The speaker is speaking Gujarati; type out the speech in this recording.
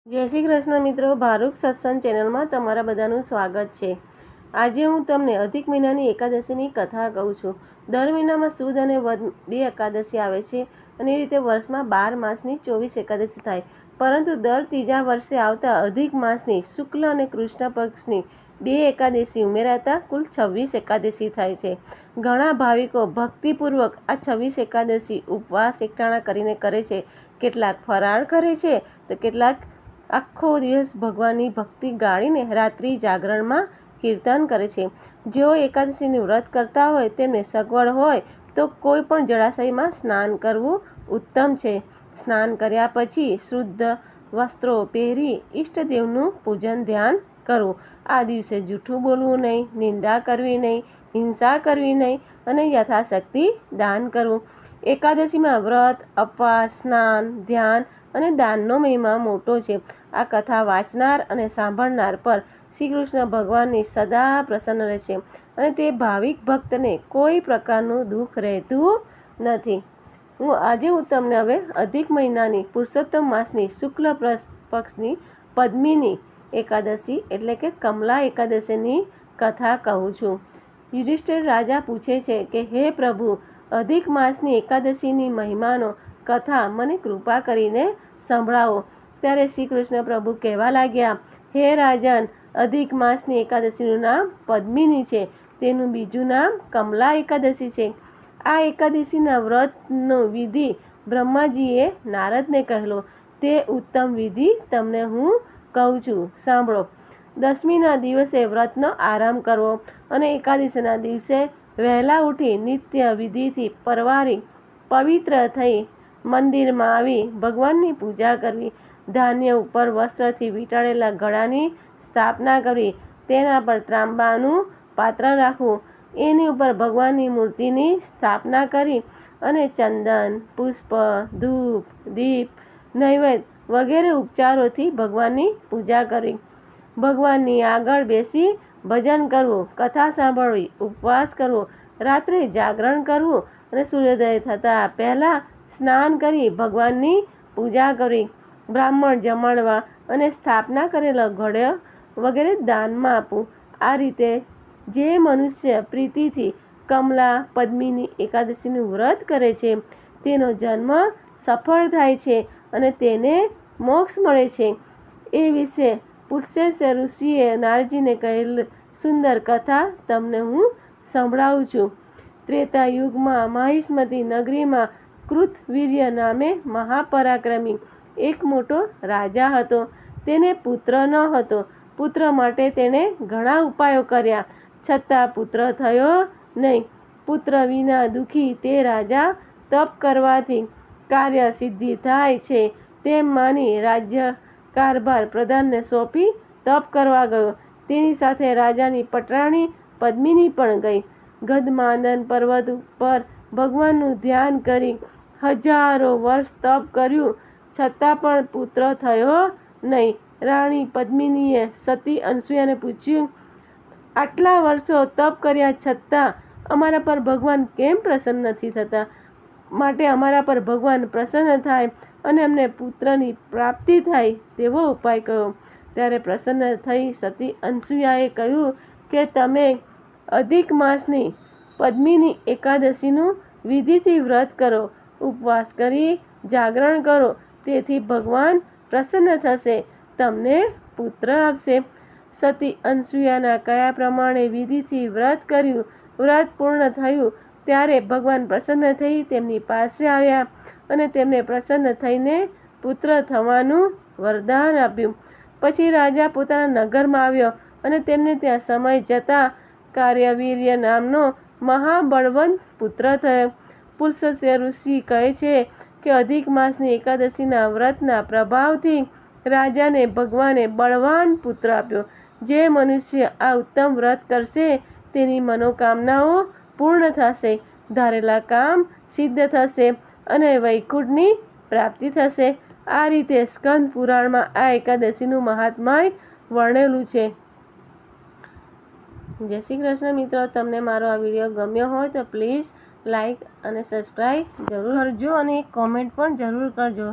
જય શ્રી કૃષ્ણ મિત્રો, ભારૂક સત્સંગ ચેનલમાં તમારા બધાનું સ્વાગત છે। આજે હું તમને અધિક મહિનાની એકાદશીની કથા કહું છું। દર મહિનામાં સુદ અને વદ 2 એકાદશી આવે છે અને એ રીતે વર્ષમાં 12 માસની 24 એકાદશી થાય, પરંતુ દર ત્રીજા વર્ષે આવતા અધિક માસની શુક્લ અને કૃષ્ણ પક્ષની 2 એકાદશી ઉમેરાતા કુલ 26 એકાદશી થાય છે। ઘણા ભાવિકો ભક્તિપૂર્વક આ 26 એકાદશી ઉપવાસ એકટાણા કરીને કરે છે। કેટલાક ફરાળ કરે છે તો કેટલાક આખો દિવસ ભગવાનની ભક્તિ ગાળીને રાત્રિ જાગરણમાં કીર્તન કરે છે। જેઓ એકાદશીનું વ્રત કરતા હોય તેમને સગવડ હોય તો કોઈ પણ જળાશયમાં સ્નાન કરવું ઉત્તમ છે। સ્નાન કર્યા પછી શુદ્ધ વસ્ત્રો પહેરી ઈષ્ટદેવનું પૂજન ધ્યાન કરવું। આ દિવસે જૂઠું બોલવું નહીં, નિંદા કરવી નહીં, હિંસા કરવી નહીં અને યથાશક્તિ દાન કરવું। એકાદશીમાં વ્રત, ઉપવાસ, સ્નાન, ધ્યાન અને દાનનો મહિમા મોટો છે। આ કથા વાંચનાર અને સાંભળનાર પર શ્રી કૃષ્ણ ભગવાનની સદા પ્રસન્ન રહે છે અને તે ભાવિક ભક્તને કોઈ પ્રકારનું દુઃખ રહેતું નથી। આજે હું તમને હવે અધિક મહિનાની પુરુષોત્તમ માસની શુક્લ પક્ષની પદ્મિની એકાદશી એટલે કે કમલા એકાદશીની કથા કહું છું। યુધિષ્ઠિર રાજા પૂછે છે કે હે પ્રભુ, અધિક માસની એકાદશીની મહિમાનો કથા મને કૃપા કરીને સંભળાવો। ત્યારે શ્રી કૃષ્ણ પ્રભુ કહેવા લાગ્યા, હે રાજન, અધિક માસની એકાદશીનું નામ પદ્મિની છે, તેનું બીજું નામ કમલા એકાદશી છે। આ એકાદશીના વ્રતનો વિધિ બ્રહ્માજીએ નારદને કહેલો, તે ઉત્તમ વિધિ તમને હું કહું છું, સાંભળો। દશમીના દિવસે વ્રતનો આરંભ કરવો અને એકાદશીના દિવસે વહેલા ઉઠી નિત્ય વિધિથી પરવારી પવિત્ર થઈ મંદિરમાં આવી ભગવાનની પૂજા કરવી। ધાન્ય ઉપર વસ્ત્રથી વીંટાળેલા ઘડાની સ્થાપના કરવી, તેના પર ત્રાંબાનું પાત્ર રાખવું, એની ઉપર ભગવાનની મૂર્તિની સ્થાપના કરી અને ચંદન, પુષ્પ, ધૂપ, દીપ, નૈવેદ્ય વગેરે ઉપચારોથી ભગવાનની પૂજા કરવી। ભગવાનની આગળ બેસી ભજન કરવું, કથા સાંભળવી, ઉપવાસ કરવો, રાત્રે જાગરણ કરવું અને સૂર્યોદય થતાં પહેલાં સ્નાન કરી ભગવાનની પૂજા કરવી। બ્રાહ્મણ જમાડવા અને સ્થાપના કરેલા ઘડો વગેરે દાનમાં આપવું। આ રીતે જે મનુષ્ય પ્રીતિથી કમલા પદ્મિની એકાદશીનું વ્રત કરે છે તેનો જન્મ સફળ થાય છે અને તેને મોક્ષ મળે છે। એ વિશે પુષ્ય ઋષિએ નારદજીને કહેલ સુંદર કથા તમને હું સંભળાવું છું। ત્રેતા યુગમાં મહિષ્મતી નગરીમાં કૃતવીર્ય નામે મહાપરાક્રમી એક મોટો રાજા હતો। તેને પુત્ર ન હતો। પુત્ર માટે તેણે ઘણા ઉપાયો કર્યા, છતાં પુત્ર થયો નહીં। પુત્ર વિના દુઃખી તે રાજા તપ કરવાથી કાર્ય સિદ્ધિ થાય છે તેમ માની રાજ્ય કારભાર પ્રધાનને સોંપી તપ કરવા ગયો। તેની સાથે રાજાની પટરાણી પદ્મિની પણ ગઈ। ગદમાંદન પર્વત ઉપર ભગવાનનું ધ્યાન કરી હજારો વર્ષ તપ કર્યું, છતાં પણ પુત્ર થયો નહીં। રાણી પદ્મિનીએ સતી અનસૂયાને પૂછ્યું, આટલા વર્ષો તપ કર્યા છતાં અમારા પર ભગવાન કેમ પ્રસન્ન નથી થતા? માટે અમારા પર ભગવાન પ્રસન્ન થાય અને અમને પુત્રની પ્રાપ્તિ થાય તેવો ઉપાય કહો। ત્યારે પ્રસન્ન થઈ સતી અનસૂયાએ કહ્યું કે તમે અધિક માસની પદ્મિની એકાદશીનું વિધિથી વ્રત કરો, ઉપવાસ કરી જાગરણ કરો, તેથી ભગવાન પ્રસન્ન થશે, તમને પુત્ર આપશે। સતી અનસૂયાના કયા પ્રમાણે વિધિથી વ્રત કર્યું। વ્રત પૂર્ણ થયું ત્યારે ભગવાન પ્રસન્ન થઈ તેમની પાસે આવ્યા અને તેમને પ્રસન્ન થઈને પુત્ર થવાનું વરદાન આપ્યું। પછી રાજા પોતાના નગરમાં આવ્યો અને તેમને ત્યાં સમય જતાં કાર્યવીર્ય નામનો મહાબળવંત પુત્ર થયો। પુષ્ય ઋષિ કહે છે કે અધિક માસની એકાદશીના વ્રતના પ્રભાવથી રાજાને ભગવાને બળવાન પુત્ર આપ્યો। જે મનુષ્ય આ ઉત્તમ વ્રત કરશે તેની મનોકામનાઓ પૂર્ણ થશે, ધારેલા કામ સિદ્ધ થશે અને વૈકુંઠની પ્રાપ્તિ થશે। આ રીતે સ્કંદ પુરાણમાં આ એકાદશીનું મહાત્મ્ય વર્ણવેલું છે। જય શ્રી કૃષ્ણ મિત્રો, તમને મારો આ વિડીયો ગમ્યો હોય તો પ્લીઝ લાઈક અને સબસ્ક્રાઈબ જરૂર કરજો અને એક કોમેન્ટ પણ જરૂર કરજો।